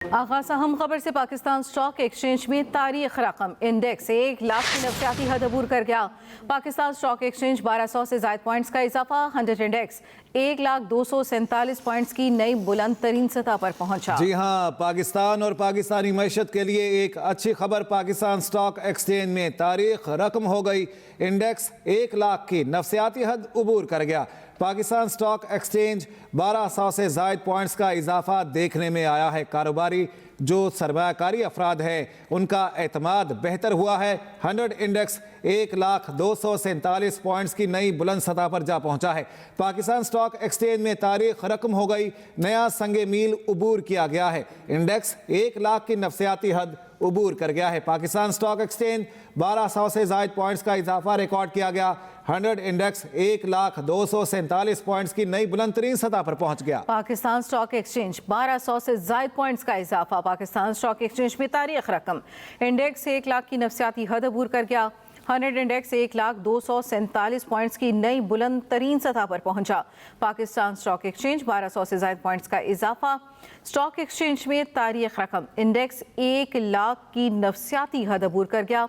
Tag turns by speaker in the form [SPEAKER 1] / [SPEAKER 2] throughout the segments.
[SPEAKER 1] आगाज़ अहम खबर से पाकिस्तान स्टॉक एक्सचेंज में तारीख रकम इंडेक्स 1 लाख की नफसियाती हद अबूर कर गया। पाकिस्तान स्टॉक एक्सचेंज 1200 से ज़ायद पॉइंट्स का इजाफा, 100 इंडेक्स 1,247 पॉइंट्स की नई बुलंद तरीन सतह पर पहुंचा।
[SPEAKER 2] जी हाँ, पाकिस्तान और पाकिस्तानी मैशत के लिए एक अच्छी खबर। पाकिस्तान स्टॉक एक्सचेंज में तारीख रकम हो गई। इंडेक्स 1 लाख की नफसियाती हद अबूर कर गया। पाकिस्तान स्टॉक एक्सचेंज 1200 से ज़ायद पॉइंट्स का इजाफा देखने में आया है। कारोबारी जो सरमायाकारी अफराद हैं उनका एतमाद बेहतर हुआ है। 100 इंडेक्स 1,247 पॉइंट्स की नई बुलंद सतह पर जा पहुंचा है। पाकिस्तान स्टॉक एक्सचेंज में तारीख रकम हो गई, नया संगे मील अबूर किया गया है। इंडेक्स 1 लाख की नफसियाती हद अबूर कर गया है। पाकिस्तान स्टॉक एक्सचेंज 1200 से ज़ायद पॉइंट्स का इजाफा रिकॉर्ड किया गया। 100 इंडेक्स 1,247 पॉइंट्स की नई बुलंद तरीन सतह पर पहुंच गया।
[SPEAKER 1] पाकिस्तान स्टॉक एक्सचेंज 1200 से ज़ायद पॉइंट्स का इजाफा। पाकिस्तान स्टॉक एक्सचेंज में तारीख रकम इंडेक्स 1 लाख की नफसियाती हद अबूर कर गया। 100 इंडेक्स 1,247 पॉइंट्स की नई बुलंद तरीन सतह पर पहुंचा। पाकिस्तान स्टॉक एक्सचेंज 1200 से ज़ायद पॉइंट्स का इजाफा। स्टॉक एक्सचेंज में तारीख रकम इंडेक्स 1 लाख की नफसियाती हद अबूर कर गया।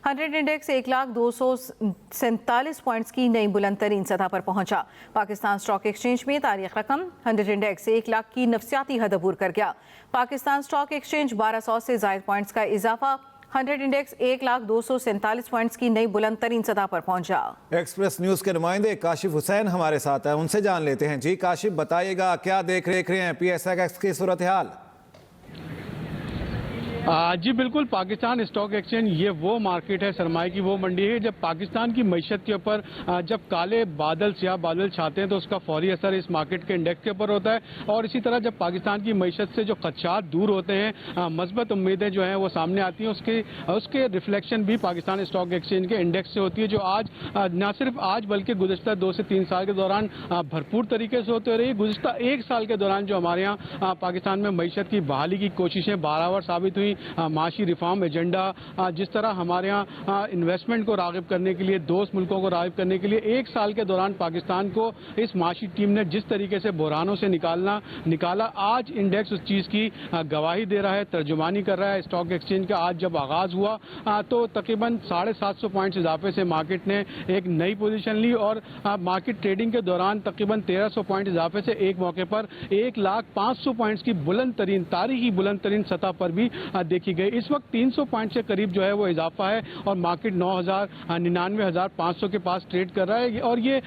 [SPEAKER 1] 100 इंडेक्स 1,247 पॉइंट्स की नई बुलंद तरीन सतह पर पहुंचा। पाकिस्तान स्टॉक एक्सचेंज में तारीख रकम 100 इंडेक्स 1 लाख की नफसियाती हद अबूर कर गया। पाकिस्तान स्टॉक एक्सचेंज 1200 से ज़ायद पॉइंट्स का इजाफा। 100 इंडेक्स 1,247 पॉइंट्स की नई बुलंद तरीन सतह पर पहुंचा।
[SPEAKER 2] एक्सप्रेस न्यूज के नुमाइंदे काशिफ हुसैन हमारे साथ है, उनसे जान लेते हैं। जी काशिफ, बताइएगा क्या देख रहे हैं PSX की सूरत हाल?
[SPEAKER 3] जी बिल्कुल, पाकिस्तान स्टॉक एक्सचेंज ये वो मार्केट है, सरमाए की वो मंडी है जब पाकिस्तान की मईशत के ऊपर जब काले बादल स्याह बादल छाते हैं तो उसका फौरी असर इस मार्केट के इंडेक्स के ऊपर होता है। और इसी तरह जब पाकिस्तान की मईशत से जो खदशात दूर होते हैं, मस्बत उम्मीदें जो हैं वो सामने आती हैं, उसके रिफ्लेक्शन भी पाकिस्तान स्टॉक एक्सचेंज के इंडेक्स से होती है, जो आज न सिर्फ आज बल्कि गुज़िश्ता 2 से 3 साल के दौरान भरपूर तरीके से होते रही। गुज़िश्ता 1 साल के दौरान जो हमारे यहाँ पाकिस्तान में मईशत की बहाली की कोशिशें बारावर साबित हुई। माशी रिफॉर्म एजेंडा, जिस तरह हमारे यहाँ इन्वेस्टमेंट को राग़िब करने के लिए, दोस्त मुल्कों को राग़िब करने के लिए 1 साल के दौरान पाकिस्तान को इस माशी टीम ने जिस तरीके से बहरानों से निकाला, आज इंडेक्स उस चीज़ की गवाही दे रहा है, तर्जुमानी कर रहा है। स्टॉक एक्सचेंज का आज जब आगाज़ हुआ तो तकरीबन 750 पॉइंट्स इजाफे से मार्केट ने एक नई पोजीशन ली और मार्केट ट्रेडिंग के दौरान तकरीबन 1300 पॉइंट इजाफे से एक मौके पर 1,500,000 पॉइंट्स की बुलंद तरीन तारीखी बुलंद तरीन सतह पर भी देखी गई। इस वक्त 300 पॉइंट से करीब जो है वो इजाफा है और मार्केट 99,500 के पास ट्रेड कर रहा है। और ये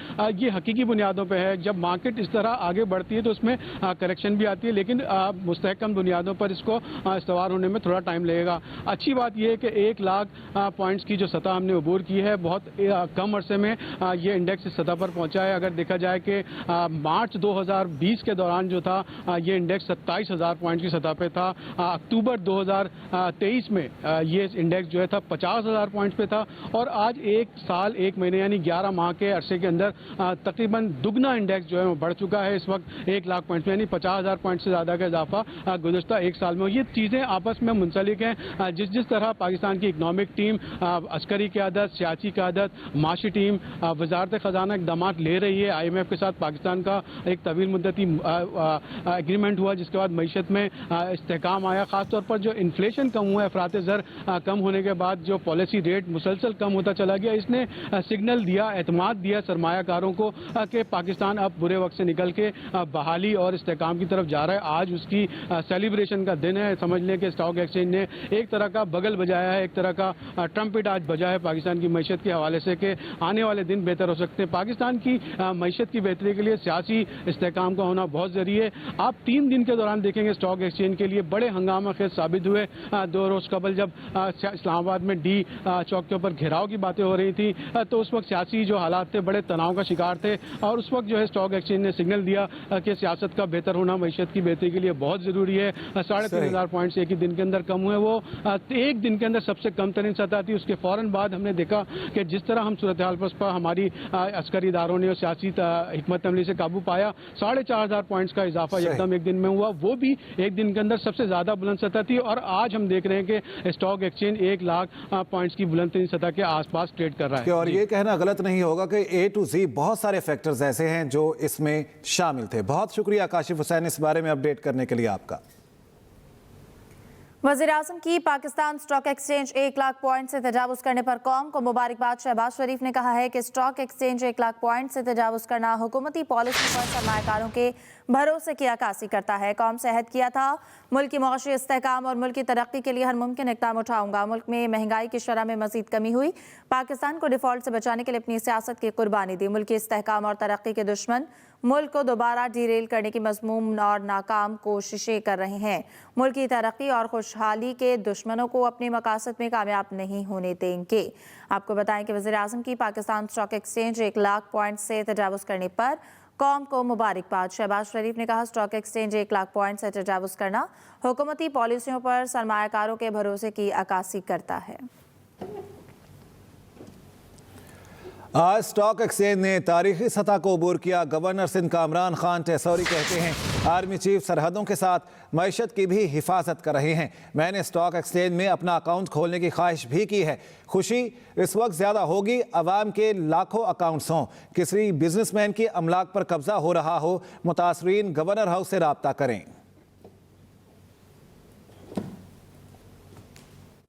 [SPEAKER 3] हकीकी बुनियादों पे है। जब मार्केट इस तरह आगे बढ़ती है तो उसमें करेक्शन भी आती है, लेकिन मुस्तहकम बुनियादों पर इसको इस्तवार होने में थोड़ा टाइम लगेगा। अच्छी बात यह है कि 1 लाख पॉइंट्स की जो सतह हमने अबूर की है, बहुत कम अरसे में ये इंडेक्स इस सतह पर पहुंचा है। अगर देखा जाए कि मार्च 2020 के दौरान जो था ये इंडेक्स 27,000 पॉइंट की सतह पे था। अक्टूबर 2023 में ये इंडेक्स जो है था 50,000 पॉइंट्स पे था और आज 1 साल 1 महीने यानी 11 माह के अरसे के अंदर तकरीबन दुगना इंडेक्स जो है वो बढ़ चुका है। इस वक्त 1 लाख पॉइंट्स में यानी 50,000 पॉइंट से ज़्यादा का इजाफा गुज़श्ता 1 साल में। ये चीज़ें आपस में मुंसलिक हैं। जिस तरह पाकिस्तान की इकनॉमिक टीम, अस्करी क़यादत, सियासी क़यादत, माशी टीम, वजारत ख़जाना इक़दाम ले रही है। IMF के साथ पाकिस्तान का एक तवील मुद्दती एग्रीमेंट हुआ, जिसके बाद मईशत में इस्तेहकाम आया। ख़ासतौर पर जो इन्फ्लेशन कम हुआ है, अफरात ज़र कम होने के बाद जो पॉलिसी रेट मुसलसल कम होता चला गया, इसने सिग्नल दिया, एतमाद दिया सरमायाकारों को कि पाकिस्तान अब बुरे वक्त से निकल के बहाली और इस्तेहकाम की तरफ जा रहा है। आज उसकी सेलिब्रेशन का दिन है। समझ लें कि स्टॉक एक्सचेंज ने एक तरह का बगल बजाया है, एक तरह का ट्रम्पेट आज बजा है पाकिस्तान की मईशत के हवाले से कि आने वाले दिन बेहतर हो सकते हैं। पाकिस्तान की मईशत की बेहतरी के लिए सियासी इस्तेहकाम का होना बहुत ज़रूरी है। आप 3 दिन के दौरान देखेंगे स्टॉक एक्सचेंज के लिए बड़े हंगामा खेज साबित हुए। 2 रोज़ कबल जब इस्लामाबाद में डी चौक के ऊपर घेराव की बातें हो रही थी तो उस वक्त सियासी जो हालात थे बड़े तनाव का शिकार थे और उस वक्त जो है स्टॉक एक्सचेंज ने सिग्नल दिया कि सियासत का बेहतर होना मईशत की बेहतरी के लिए बहुत ज़रूरी है। 3,500 पॉइंट्स एक ही दिन के अंदर कम हुए। वो एक दिन के अंदर सबसे कम तरीन सतह थी। उसके फ़ौरन बाद हमने देखा कि जिस तरह हम सूरत हाल पर हमारी अस्करी इदारों ने और सियासी हिकमत अमली से काबू पाया, 4,500 पॉइंट्स का इजाफा एकदम एक दिन में हुआ। वो भी एक दिन के अंदर सबसे ज़्यादा बुलंद सतह थी और आज हम देख रहे हैं कि स्टॉक एक्सचेंज 1 लाख पॉइंट्स की बुलंद तरीन सतह के आसपास ट्रेड कर रहा है।
[SPEAKER 2] और ये कहना गलत नहीं होगा कि A to Z बहुत सारे फैक्टर्स ऐसे हैं जो इसमें शामिल थे। बहुत शुक्रिया काशिफ हुसैन इस बारे में अपडेट करने के लिए आपका।
[SPEAKER 4] वज़ीर-ए-आज़म की Pakistan stock exchange 1 lakh point से तजावुज़ करने पर कौम को मुबारकबाद। शहबाज शरीफ ने कहा है कि स्टॉक एक्सचेंज 1 लाख पॉइंट से तजावुज़ करना हुकूमती पॉलिसी पर सरमायाकारों के भरोसे की अक्कासी करता है। कौम से अहद किया था, मुल्क की मौशी इस्तेहकाम और मुल्क की तरक्की के लिए हर मुमकिन इक़दाम उठाऊंगा। मुल्क में महंगाई की शरह में मजीद कमी हुई। पाकिस्तान को डिफॉल्ट से बचाने के लिए अपनी सियासत की कुर्बानी दी। मुल्क की इस्तेहकाम और तरक्की के दुश्मन मुल्क को दोबारा डीरेल करने की मज़मूम और नाकाम कोशिशें कर रहे हैं। मुल्क की तरक्की और खुशहाली के दुश्मनों को अपने मकासद में कामयाब नहीं होने देंगे। आपको बताएं कि वज़ीर-ए-आज़म की Pakistan stock exchange 1 lakh point से तजावुज़ करने पर कौम को मुबारकबाद। शहबाज शरीफ ने कहा, स्टॉक एक्सचेंज 1 लाख पॉइंट से तजावुज़ करना हुकूमती पॉलिसियों पर सरमायाकारों के भरोसे की अक्कासी करता है।
[SPEAKER 2] आज स्टॉक एक्सचेंज ने तारीखी सतह को अबूर किया। गवर्नर सिंध कामरान खान टेसौरी कहते हैं, आर्मी चीफ सरहदों के साथ मईशत की भी हिफाजत कर रहे हैं। मैंने स्टॉक एक्सचेंज में अपना अकाउंट खोलने की ख्वाहिश भी की है। खुशी इस वक्त ज़्यादा होगी अवाम के लाखों अकाउंट्स हों, किसी बिजनेसमैन की अमलाक पर कब्जा हो रहा हो, मुतासरीन गवर्नर हाउस से रब्ता करें।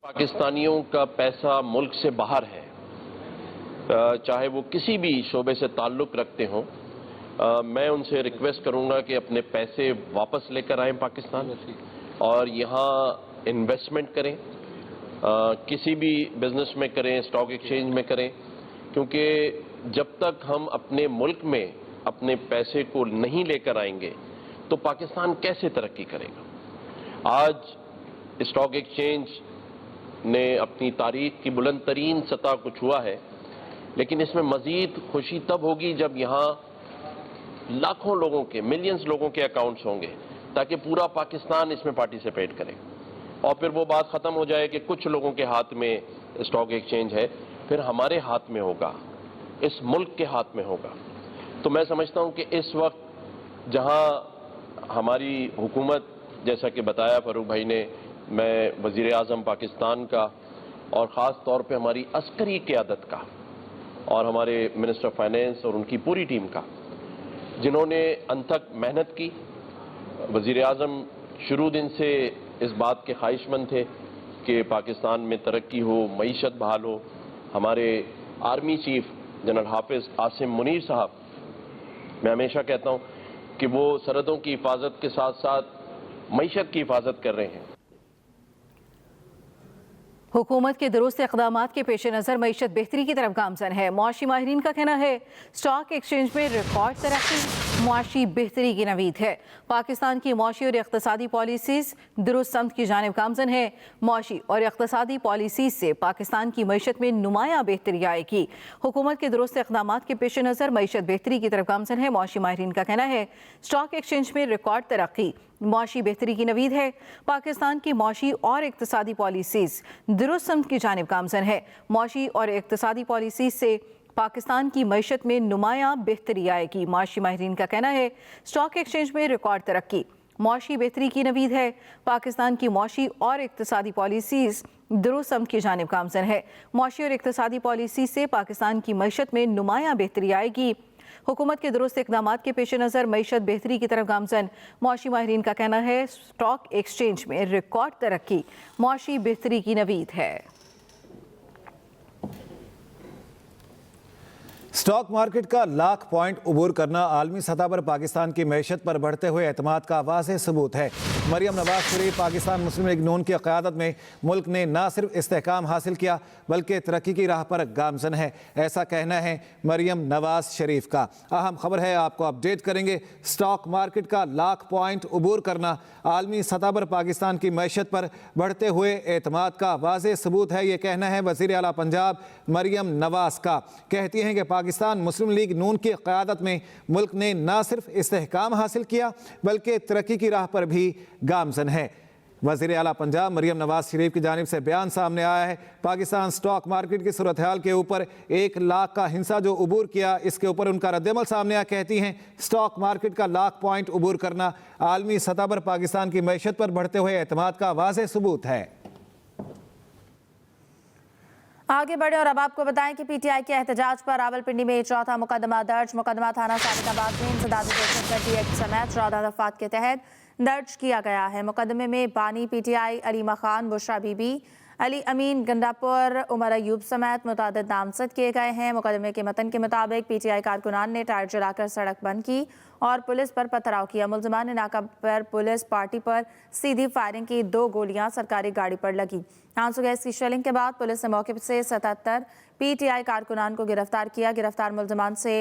[SPEAKER 5] पाकिस्तानियों का पैसा मुल्क से बाहर है, चाहे वो किसी भी शोबे से ताल्लुक़ रखते हों। मैं उनसे रिक्वेस्ट करूंगा कि अपने पैसे वापस लेकर आएं पाकिस्तान और यहाँ इन्वेस्टमेंट करें, किसी भी बिजनेस में करें, स्टॉक एक्सचेंज में करें, क्योंकि जब तक हम अपने मुल्क में अपने पैसे को नहीं लेकर आएंगे तो पाकिस्तान कैसे तरक्की करेगा। आज स्टॉक एक्सचेंज ने अपनी तारीख की बुलंद तरीन सतह को छुआ है, लेकिन इसमें मजीद खुशी तब होगी जब यहाँ लाखों लोगों के, मिलियंस लोगों के अकाउंट्स होंगे, ताकि पूरा पाकिस्तान इसमें पार्टिसिपेट करे। और फिर वो बात ख़त्म हो जाए कि कुछ लोगों के हाथ में स्टॉक एक्सचेंज है, फिर हमारे हाथ में होगा, इस मुल्क के हाथ में होगा। तो मैं समझता हूँ कि इस वक्त जहाँ हमारी हुकूमत, जैसा कि बताया फारूक भाई ने, मैं वज़ीर-ए-आज़म पाकिस्तान का और ख़ास तौर पे हमारी अस्करी क़यादत का और हमारे मिनिस्टर ऑफ फाइनेंस और उनकी पूरी टीम का, जिन्होंने अनथक मेहनत की। वज़ीर-ए-आज़म शुरू दिन से इस बात के ख्वाहिशमंद थे कि पाकिस्तान में तरक्की हो, मईशत बहाल हो। हमारे आर्मी चीफ जनरल हाफिज़ आसिम मुनीर साहब, मैं हमेशा कहता हूँ कि वो सरहदों की हिफाजत के साथ साथ मईशत की हिफाजत कर रहे हैं।
[SPEAKER 1] हुकूमत के दुरुस्त इक़दामात के पेश नज़र मईशत बेहतरी की तरफ गामज़न है। मुआशी माहिरीन का कहना है, स्टॉक एक्सचेंज में रिकॉर्ड तरक्की मुआशी बेहतरी की नवीद है। पाकिस्तान की मुआशी और इक़्तिसादी पॉलिसीज़ दुरुस्त समत की जानिब गामज़न है। मुआशी और इक़्तिसादी पॉलिसीज़ से पाकिस्तान की मईशत में नुमायाँ बेहतरी आएगी। हुकूमत के दुरुस्त इक़दामात के पेश नज़र मईशत बेहतरी की तरफ गामज़न है। मुआशी माहिरीन का कहना है, स्टॉक एक्सचेंज में रिकॉर्ड तरक्की मुआशी बेहतरी की नवीद है। पाकिस्तान की मुआशी और इक़्तिसादी पॉलिसीज़ दुरुस्त समत की जानिब गामज़न है। मुआशी और इक़्तिसादी पॉलिसीज़ से पाकिस्तान की मईशत में नुमायाँ बेहतरी आएगी। मुआशी माहिरीन का कहना है, स्टॉक एक्सचेंज में रिकॉर्ड तरक्की मुआशी बेहतरी की नवीद है। पाकिस्तान की मुआशी और इक़्तिसादी पॉलिसीज़ दुरुस्त समत की जानिब गामज़न है। मुआशी और इक़्तिसादी पॉलिसी से पाकिस्तान की मईशत में नुमायाँ बेहतरी आएगी। हुकूमत के दुरुस्त इक़दामात के पेश नज़र मईशत बेहतरी की तरफ गामज़न। मुआशी माहिरीन का कहना है, स्टॉक एक्सचेंज में रिकॉर्ड तरक्की मुआशी बेहतरी की नवीद है।
[SPEAKER 2] स्टॉक मार्केट का लाख पॉइंट अबूर करना आलमी सतह पर पाकिस्तान की मैशत पर बढ़ते हुए एतमाद का वाज़ेह सबूत है। मरियम नवाज शरीफ पाकिस्तान मुस्लिम लीग नून की क़यादत में मुल्क ने न सिर्फ इस्तेहकाम हासिल किया बल्कि तरक्की की राह पर गामज़न है, ऐसा कहना है मरियम नवाज शरीफ का। अहम खबर है, आपको अपडेट करेंगे। स्टॉक मार्केट का लाख पॉइंट अबूर करना आलमी सतह पर पाकिस्तान की मैशत पर बढ़ते हुए एतमाद का वाज़ेह सबूत है, ये कहना है वज़ीर आला पंजाब मरियम नवाज का। कहती हैं कि पाकिस्तान मुस्लिम लीग नून की क़यादत में मुल्क ने न सिर्फ इस्तेहकाम हासिल किया बल्कि तरक्की की राह पर भी गामज़न है। वज़ीर आला पंजाब मरियम नवाज शरीफ की जानिब से बयान सामने आया है। पाकिस्तान स्टॉक मार्केट की सूरत हाल के ऊपर 1 लाख का हिंसा जो अबूर किया, इसके ऊपर उनका रद्दमल सामने आया। कहती हैं, स्टॉक मार्केट का लाख पॉइंट अबूर करना आलमी सतह पर पाकिस्तान की मैशत पर बढ़ते हुए एतमाद का वाज़ेह सबूत है।
[SPEAKER 4] आगे बढ़े और अब आपको बताएं कि पीटीआई के एहतजाज पर रावलपिंडी में चौथा मुकदमा दर्ज। मुकदमा थाना सादिकाबाद में इंसदादी दहशतगर्दी एक्ट समेत 14 दफात के तहत दर्ज किया गया है। मुकदमे में बानी पीटीआई अलीमा खान, बुशरा बीबी, अली अमीन गंडापुर, उमर अयूब समेत मुतादिद नामजद किए गए हैं। मुकदमे के मतन के मुताबिक पीटीआई कारकुनान ने टायर जलाकर सड़क बंद की और पुलिस पर पथराव किया। मुलजमान ने नाका पर पुलिस पार्टी पर सीधी फायरिंग की। 2 गोलियां सरकारी गाड़ी पर लगी। आंसू गैस की शेलिंग के बाद पुलिस ने मौके से 77 पीटीआई कारकुनान को गिरफ्तार किया। गिरफ्तार मुलजमान से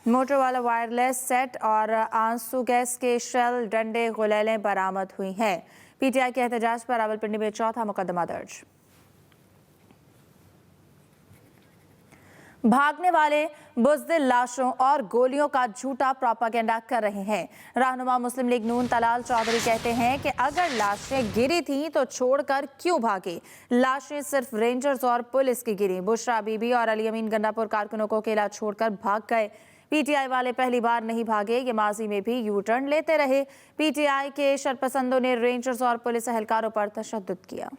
[SPEAKER 4] मोटरवाला वायरलेस सेट और आंसू गैस के शेल, डंडे, गुलेलें बरामद हुई हैं। पीटीआई के एहतजाज पर रावलपिंडी में चौथा मुकदमा दर्ज। भागने वाले बुज़दिल लाशों और गोलियों का झूठा प्रोपागेंडा कर रहे हैं। रहनुमा मुस्लिम लीग नून तलाल चौधरी कहते हैं कि अगर लाशें गिरी थीं तो छोड़कर क्यों भागे। लाशें सिर्फ रेंजर्स और पुलिस की गिरी। बुशरा बीबी और अली अमीन गंडापुर कारकुनों को अकेला छोड़कर भाग गए। पीटीआई वाले पहली बार नहीं भागे, ये माजी में भी यू टर्न लेते रहे। पीटीआई के शरपसंदों ने रेंजर्स और पुलिस एहलकारों पर तशद्दुद किया।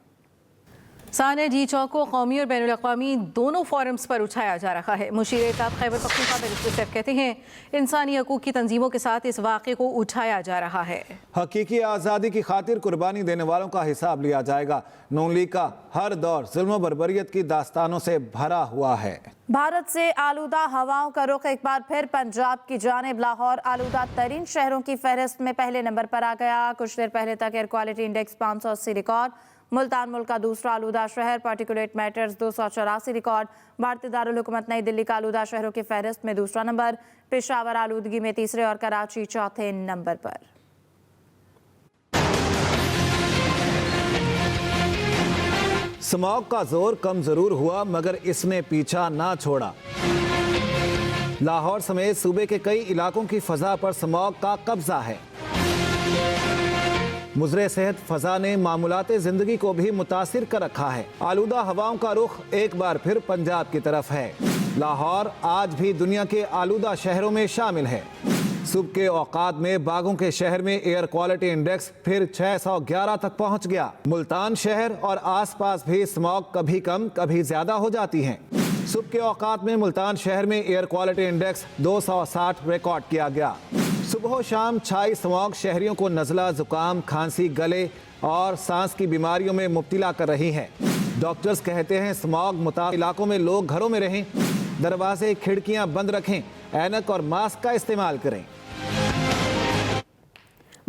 [SPEAKER 1] साने डी चौक को कौमी और बैनुल अक़वामी दोनों फोरम्स पर उठाया जा रहा है। मुशीर-ए-इत्तेहाद खैबर पख्तूनख्वा बैरिस्टर सैफ कहते हैं इंसानी हकूक़ की तंजीमों के साथ इस वाक़े को उठाया जा रहा है।
[SPEAKER 2] हकीकी आज़ादी की खातिर कुर्बानी देने वालों का हिसाब लिया जाएगा। नून लीग का हर दौर जुल्म बर्बरियत की दास्तानों से भरा हुआ है।
[SPEAKER 4] भारत से आलूदा हवाओं का रुख एक बार फिर पंजाब की जानिब। लाहौर आलूदा तरीन शहरों की फहरिस्त में पहले नंबर पर आ गया। कुछ देर पहले तक air quality index 580 record. Multan मुल्क का दूसरा आलूदा शहर। Particulate matters 284 record. भारतीय दारुल हुकूमत नई दिल्ली का आलूदा शहरों की फहरिस्त में दूसरा नंबर। पेशावर आलूदगी में तीसरे और कराची चौथे नंबर पर।
[SPEAKER 2] स्मॉग का जोर कम जरूर हुआ मगर इसने पीछा ना छोड़ा। लाहौर समेत सूबे के कई इलाकों की फजा पर स्मॉग का कब्जा है। मुजरे सेहत फजा ने मामूलाते जिंदगी को भी मुतासिर कर रखा है। आलूदा हवाओं का रुख एक बार फिर पंजाब की तरफ है। लाहौर आज भी दुनिया के आलूदा शहरों में शामिल है। सुबह के औकात में बागों के शहर में एयर क्वालिटी इंडेक्स फिर 611 तक पहुंच गया। मुल्तान शहर और आसपास भी स्मॉग कभी कम कभी ज्यादा हो जाती हैं। सुबह के औकात में मुल्तान शहर में एयर क्वालिटी इंडेक्स 260 रिकॉर्ड किया गया। सुबह शाम छाई स्मॉग शहरियों को नज़ला, जुकाम, खांसी, गले और सांस की बीमारियों में मुब्तला कर रही है। डॉक्टर्स कहते हैं स्मॉग मुताबिक इलाकों में लोग घरों में रहें, दरवाजे खिड़कियां बंद रखें, ऐनक और मास्क का इस्तेमाल करें।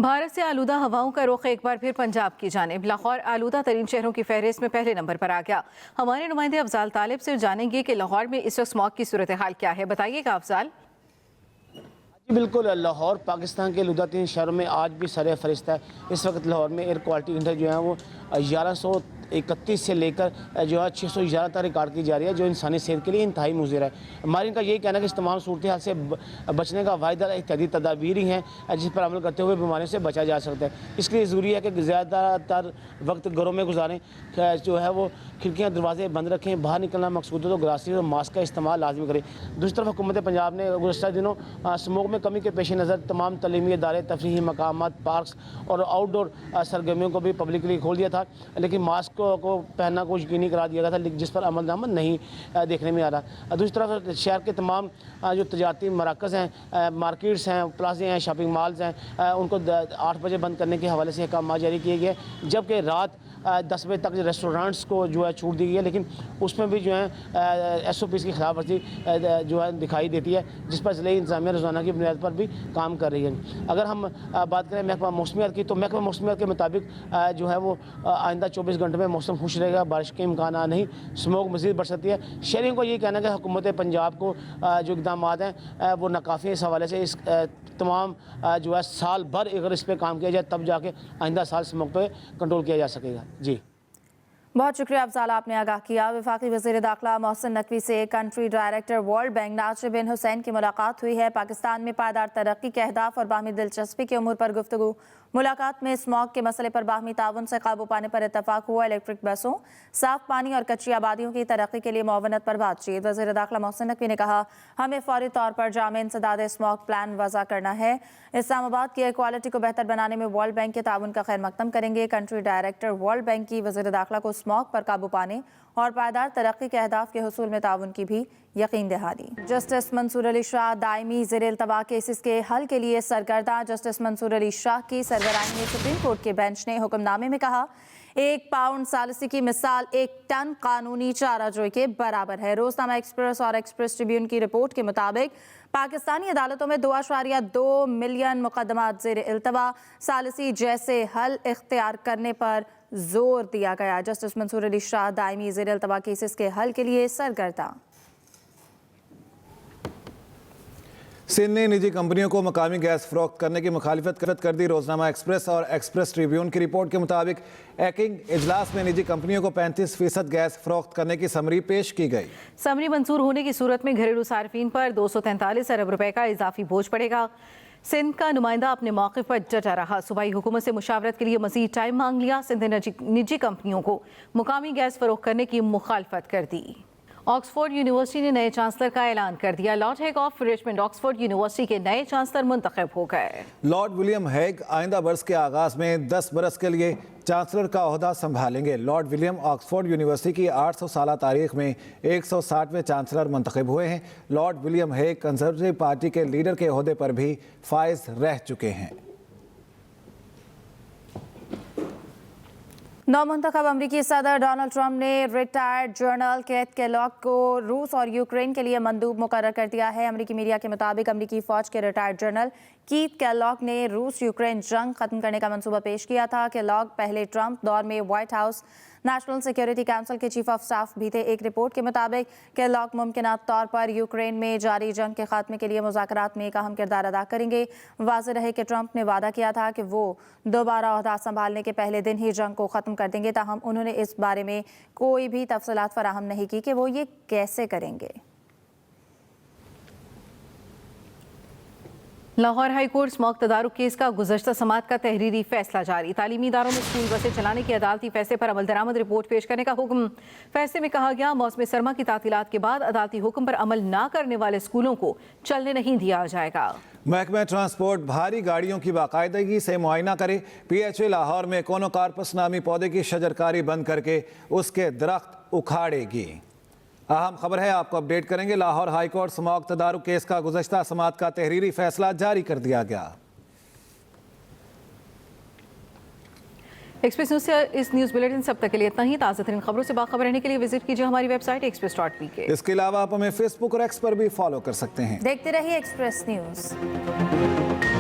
[SPEAKER 1] भारत से आलूदा हवाओं का रुख एक बार फिर पंजाब की जानिब। लाहौर आलूदा तरीन शहरों की फहरिस्त में पहले नंबर पर आ गया। हमारे नुमाइंदे अफजाल तालिब से जानेंगे कि लाहौर में इस वक्त स्मॉग की सूरत हाल क्या है। बताइएगा अफजाल।
[SPEAKER 6] बिल्कुल, लाहौर पाकिस्तान के आलूदा तीन शहरों में आज भी सर फहरिस्त है। इस वक्त लाहौर में एयर क्वालिटी इंडेक्स जो है वो 1131 से लेकर जो है 611 तक रिकॉर्ड की जा रही है, जो इंसानी सेहत के लिए इंतहाई मुज़र है। माहिरीन का यही कहना है कि इस तमाम सूरत हाल से बचने का वाहिद एहतियाती तदाबीर ही हैं जिस पर अमल करते हुए बीमारियों से बचा जा सकता है। इसके लिए ज़रूरी है कि ज़्यादातर वक्त घरों में गुजारें, जो है वो खिड़कियाँ दरवाजे बंद रखें, बाहर निकलना मकसूद हो तो ग्लासेस और मास्क का इस्तेमाल लाजमी करें। दूसरी तरफ हुकूमत पंजाब ने गुज़श्ता दिनों स्मोक में कमी के पेश नज़र तमाम तलीमी इदारे, तफरीही मकामात, पार्क्स और आउटडोर सरगर्मियों को भी पब्लिकली खोल दिया था, लेकिन मास्क को पहनना को यकीनी करा दिया गया था, जिस पर अमल दरामद नहीं देखने में आ रहा। दूसरी तरफ शहर के तमाम जो तजारती मराकज़ हैं, मार्केट्स हैं, प्लाजे हैं, शॉपिंग मॉल्स हैं, उनको 8 बजे बंद करने के हवाले से अहकाम जारी किए गए, जबकि रात 10 बजे तक रेस्टोरेंट्स को जो है छूट दी गई है, लेकिन उसमें भी जो है SOPs की खिलाफ वर्जी जो है दिखाई देती है, जिस पर ज़िले इंतज़ामिया रोज़ाना की बुनियाद पर भी काम कर रही है। अगर हम बात करें महकमा मौसमियात की, तो महकमा मौसमियात के मुताबिक जो है वो आइंदा 24 घंटे में मौसम खुश रहेगा, बारिश के इम्कान नहीं, स्मोक मज़ीद बढ़ सकती है। शहरियों को ये कहना है कि हुकूमत पंजाब को जो इक़दाम हैं वो नाकाफ़ी इस हवाले से इस तमाम जो है साल भर अगर इस पर काम किया जाए तब जाके आइंदा साल स्मोक पे कंट्रोल किया जा सकेगा। जी
[SPEAKER 4] बहुत शुक्रिया अफजाल, आपने आगाह किया। वफाकी वज़ीर दाखिला मोहसिन नकवी से country director World Bank Nasir bin Hussain की मुलाकात हुई है। पाकिस्तान में पायदार तरक्की के अहदाफ और बाहमी दिलचस्पी के उमूर पर गुफ्तगू। मुलाकात में स्मॉग के मसले पर बाहमी ताउन से काबू पाने पर इत्तफाक हुआ। इलेक्ट्रिक बसों, साफ पानी और कच्ची आबादियों की तरक्की के लिए मुआवनत पर बातचीत। वज़ीर दाखिला मोहसिन नकवी ने कहा, हमें फौरी तौर पर जामे इंसदाद स्मॉग प्लान वज़ा करना है। इस्लामाबाद की एयर क्वालिटी को बेहतर बनाने में वर्ल्ड बैंक के ताउन का खैर मकदम करेंगे। कंट्री डायरेक्टर वर्ल्ड बैंक की वज़ीर दाखिला को स्मॉग पर काबू पाने और पायदार तरक्की के अहदाफ के हुसूल में ताउन की भी यकीन दहानी। जस्टिस मंसूर अली शाह दायमी ज़ेर-ए-इल्तवा केसेस के हल के लिए सरगर्दा। जस्टिस मंसूर अली शाह की सरबराही में सुप्रीम कोर्ट के बेंच ने हुक्मनामे में कहा, 1 पाउंड सालिसी की मिसाल 1 टन कानूनी चाराजोई के बराबर है। रोजनामा एक्सप्रेस और एक्सप्रेस ट्रिब्यून की रिपोर्ट के मुताबिक पाकिस्तानी अदालतों में 2.2 मिलियन मुकदमात ज़ेर-ए-इल्तवा सालिसी जैसे हल इख्तियार करने पर जोर दिया गया। जस्टिस मंसूर अली शाह दायमी ज़ेर-ए-इल्तवा केसेस के हल के लिए सरगर्दा।
[SPEAKER 2] सिंध ने निजी कंपनियों को मकामी गैस फरोख्त करने की मुखालिफत कर दी। रोजनामा एक्सप्रेस और एक्सप्रेस ट्रिब्यून की रिपोर्ट के मुताबिक एकिंग इजलास में निजी कंपनियों को 35% गैस फरोख्त करने की समरी पेश की गई।
[SPEAKER 1] समरी मंजूर होने की सूरत में घरेलू सार्फिन पर 243 अरब रुपए का इजाफी बोझ पड़ेगा। सिंध का नुमाइंदा अपने मौक़िफ़ पर डटा रहा। सूबाई हुकूमत से मुशावरत के लिए मज़ीद टाइम मांग लिया। सिंध ने निजी कंपनियों को मुकामी गैस फरोख्त करने की मुखालफत कर दी। ऑक्सफोर्ड यूनिवर्सिटी ने नए चांसलर का ऐलान कर दिया। Lord Hague of Richmond Oxford university के नए चांसलर मुंतखब हो गए।
[SPEAKER 2] लॉर्ड विलियम हेग आइंदा बरस के आगाज में 10 बरस के लिए चांसलर का ओहदा संभालेंगे। लॉर्ड विलियम ऑक्सफोर्ड यूनिवर्सिटी की 800 साल तारीख में 160वें चांसलर मुंतखब हुए हैं। Lord William Hague conservative party के लीडर के ओहदे पर भी फाइज रह चुके हैं।
[SPEAKER 4] नौमुंतखब अमरीकी सदर डोनाल्ड ट्रंप ने रिटायर्ड जनरल केथ केलॉग को रूस और यूक्रेन के लिए मंदूब मुकर्रर कर दिया है। अमरीकी मीडिया के मुताबिक अमरीकी फौज के रिटायर्ड जनरल कीथ केलॉग ने रूस यूक्रेन जंग खत्म करने का मंसूबा पेश किया था। केलॉग पहले ट्रंप दौर में white house national security council के चीफ ऑफ स्टाफ भी थे। एक रिपोर्ट के मुताबिक केलॉग मुमकिन तौर पर यूक्रेन में जारी जंग के खात्मे के लिए मुज़ाकरात में एक अहम किरदार अदा करेंगे। वाज़ेह रहे कि ट्रंप ने वादा किया था कि वो दोबारा ओहदा संभालने के पहले दिन ही जंग को ख़त्म कर देंगे, ताहम उन्होंने इस बारे में कोई भी तफसीलात फराहम नहीं की कि वो ये कैसे करेंगे।
[SPEAKER 1] लाहौर हाई कोर्ट स्मॉग तदारुक केस का गुज़श्ता समात का तहरीरी फैसला जारी। तालीमी इदारों में स्कूल बसें चलाने के अदालती फैसले पर अमल दरामद रिपोर्ट पेश करने का हुक्म। फैसले में कहा गया, मौसम सरमा की तातीलात के बाद अदालती हुक्म पर अमल न करने वाले स्कूलों को चलने नहीं दिया जाएगा।
[SPEAKER 2] महकमा ट्रांसपोर्ट भारी गाड़ियों की बाकायदगी से मुआयना करे। PHA लाहौर में कोनोकार्पस नामी पौधे की शजरकारी बंद करके उसके दरख्त उखाड़ेगी। अहम खबर है, आपको अपडेट करेंगे। लाहौर हाई कोर्ट स्मॉग तदारुक केस का गुज़श्ता समात का तहरीरी फैसला जारी कर दिया गया।
[SPEAKER 1] एक्सप्रेस न्यूज़ से इस न्यूज़ बुलेटिन सब तक के लिए इतना ही। ताज़ा तरीन खबरों से बाखबर रहने के लिए विजिट कीजिए हमारी वेबसाइट express.pk।
[SPEAKER 2] इसके अलावा आप हमें फेसबुक और एक्स पर भी फॉलो कर सकते हैं।
[SPEAKER 4] देखते रहिए एक्सप्रेस न्यूज़।